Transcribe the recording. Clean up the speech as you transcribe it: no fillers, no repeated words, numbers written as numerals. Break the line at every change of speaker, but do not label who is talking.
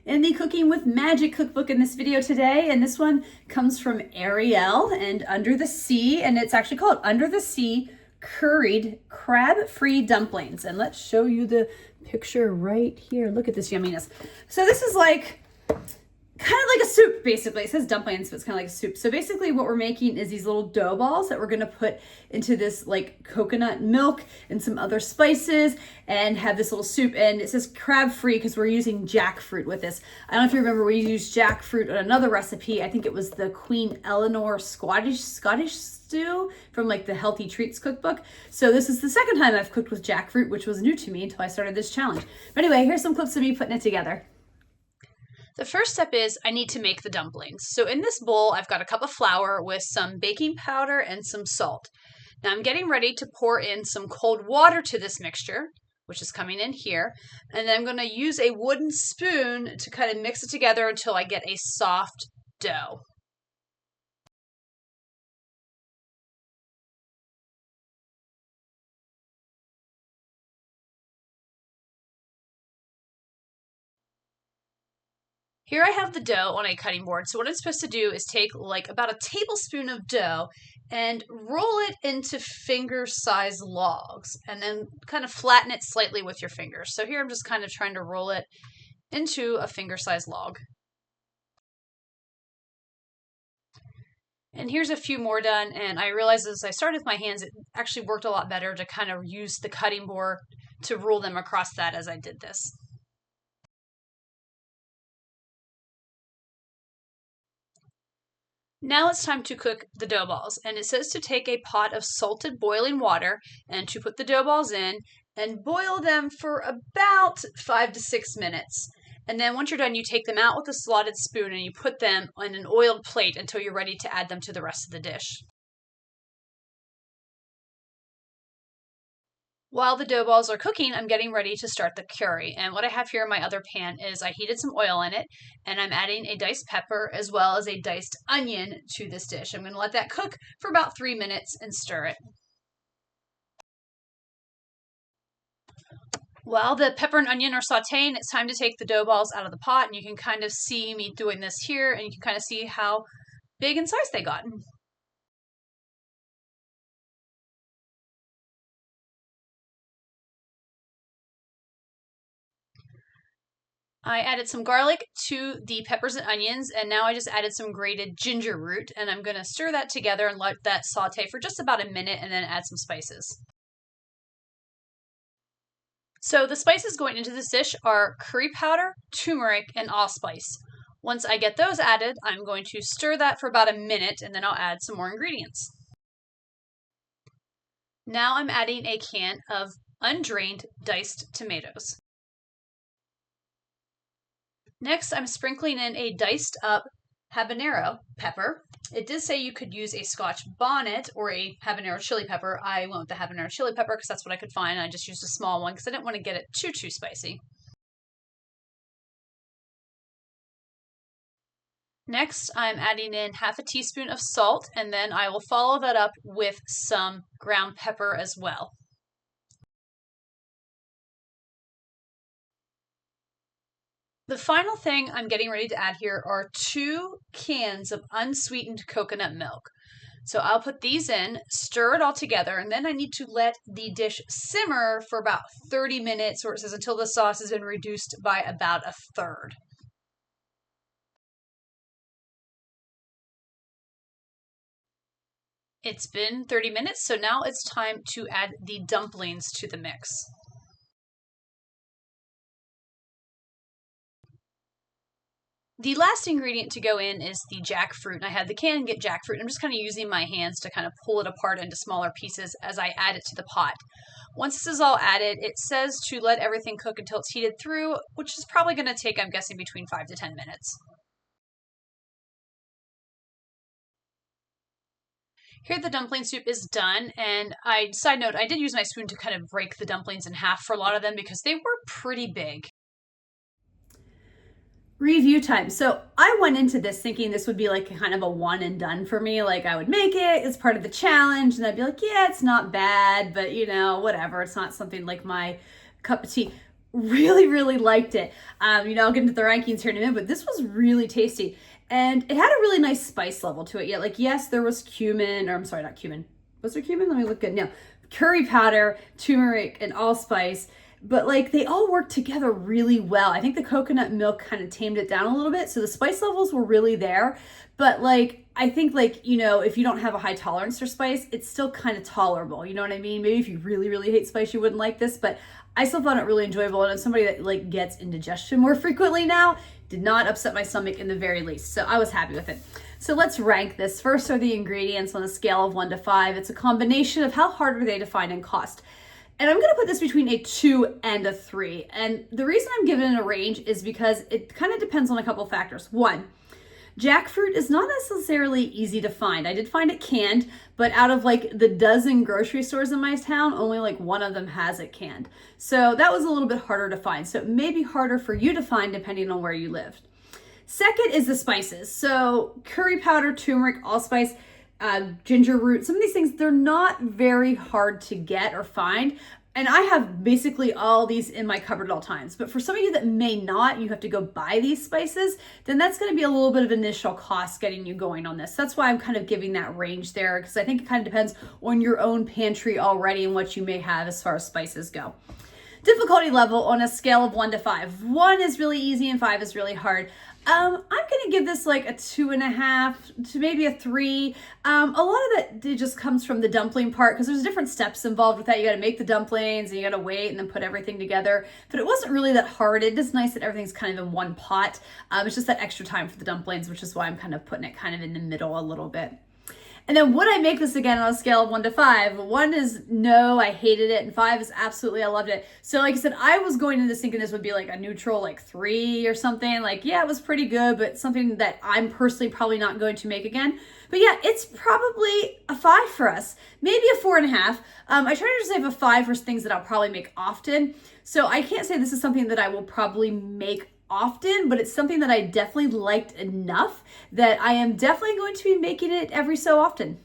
in the Cooking with Magic cookbook in this video today, and this one comes from Ariel and Under the Sea, and it's actually called Under the Sea Curried Crab-Free Dumplings. And let's show you the picture right here. Look at this yumminess. So this is like kind of like a soup, basically. It says dumplings, but it's kind of like a soup. So basically what we're making is these little dough balls that we're going to put into this like coconut milk and some other spices and have this little soup. And it says crab free because we're using jackfruit with this. I don't know if you remember, we used jackfruit on another recipe. I think it was the Queen Eleanor Scottish stew from like the Healthy Treats cookbook. So this is the second time I've cooked with jackfruit, which was new to me until I started this challenge. But anyway, here's some clips of me putting it together.
The first step is I need to make the dumplings. So in this bowl, I've got a cup of flour with some baking powder and some salt. Now I'm getting ready to pour in some cold water to this mixture, which is coming in here. And then I'm going to use a wooden spoon to kind of mix it together until I get a soft dough. Here I have the dough on a cutting board. So what I'm supposed to do is take like about a tablespoon of dough and roll it into finger-sized logs and then kind of flatten it slightly with your fingers. So here I'm just kind of trying to roll it into a finger-sized log. And here's a few more done, and I realized as I started with my hands, it actually worked a lot better to kind of use the cutting board to roll them across that as I did this. Now it's time to cook the dough balls, and it says to take a pot of salted boiling water and to put the dough balls in and boil them for about 5 to 6 minutes. And then once you're done, you take them out with a slotted spoon and you put them on an oiled plate until you're ready to add them to the rest of the dish. While the dough balls are cooking, I'm getting ready to start the curry. And what I have here in my other pan is I heated some oil in it, and I'm adding a diced pepper as well as a diced onion to this dish. I'm going to let that cook for about 3 minutes and stir it. While the pepper and onion are sauteing, it's time to take the dough balls out of the pot, and you can kind of see me doing this here, and you can kind of see how big in size they got. I added some garlic to the peppers and onions, and now I just added some grated ginger root, and I'm going to stir that together and let that saute for just about a minute and then add some spices. So the spices going into this dish are curry powder, turmeric, and allspice. Once I get those added, I'm going to stir that for about a minute and then I'll add some more ingredients. Now I'm adding a can of undrained diced tomatoes. Next, I'm sprinkling in a diced up habanero pepper. It did say you could use a Scotch bonnet or a habanero chili pepper. I went with the habanero chili pepper because that's what I could find. I just used a small one because I didn't want to get it too spicy. Next, I'm adding in half a teaspoon of salt, and then I will follow that up with some ground pepper as well. The final thing I'm getting ready to add here are 2 cans of unsweetened coconut milk. So I'll put these in, stir it all together, and then I need to let the dish simmer for about 30 minutes, or it says until the sauce has been reduced by about a third. It's been 30 minutes, so now it's time to add the dumplings to the mix. The last ingredient to go in is the jackfruit, and I had the can get jackfruit. I'm just kind of using my hands to kind of pull it apart into smaller pieces as I add it to the pot. Once this is all added, it says to let everything cook until it's heated through, which is probably going to take, I'm guessing, between 5 to 10 minutes. Here the dumpling soup is done, and side note, I did use my spoon to kind of break the dumplings in half for a lot of them because they were pretty big.
Review time. So I went into this thinking this would be like kind of a one and done for me. Like I would make it as part of the challenge and I'd be like, yeah, it's not bad, but you know, whatever. It's not something like my cup of tea. really, really liked it. I'll get into the rankings here in a minute, but this was really tasty. And it had a really nice spice level to it. Yeah, like, yes, there was cumin, or I'm sorry, not cumin. Was there cumin? Let me look good. No, curry powder, turmeric, and allspice. But like they all worked together really well. I think the coconut milk kind of tamed it down a little bit. So the spice levels were really there. But like, I think like, if you don't have a high tolerance for spice, it's still kind of tolerable. You know what I mean? Maybe if you really, really hate spice, you wouldn't like this, but I still found it really enjoyable. And as somebody that like gets indigestion more frequently now, did not upset my stomach in the very least. So I was happy with it. So let's rank this. First are the ingredients on a scale of 1 to 5. It's a combination of how hard are they to find and cost. And I'm going to put this between a 2 and a 3. And the reason I'm giving it a range is because it kind of depends on a couple factors. One, jackfruit is not necessarily easy to find. I did find it canned, but out of like the dozen grocery stores in my town, only like one of them has it canned. So that was a little bit harder to find. So it may be harder for you to find depending on where you lived. Second is the spices. So curry powder, turmeric, allspice, ginger root, some of these things, they're not very hard to get or find. And I have basically all these in my cupboard at all times. But for some of you that may not, you have to go buy these spices, then that's going to be a little bit of initial cost getting you going on this. That's why I'm kind of giving that range there, because I think it kind of depends on your own pantry already and what you may have as far as spices go. Difficulty level on a scale of 1 to 5. 1 is really easy and 5 is really hard. I'm going to give this like a 2.5 to maybe a 3. A lot of that just comes from the dumpling part, because there's different steps involved with that. You got to make the dumplings and you got to wait and then put everything together. But it wasn't really that hard. It is nice that everything's kind of in one pot. It's just that extra time for the dumplings, which is why I'm kind of putting it kind of in the middle a little bit. And then would I make this again on a scale of 1 to 5? 1 is no, I hated it. And 5 is absolutely, I loved it. So like I said, I was going into this thinking this would be like a neutral, like 3 or something. Like, yeah, it was pretty good, but something that I'm personally probably not going to make again. But yeah, it's probably a 5 for us. Maybe a 4.5. I try to save a 5 for things that I'll probably make often. So I can't say this is something that I will probably make often, but it's something that I definitely liked enough that I am definitely going to be making it every so often.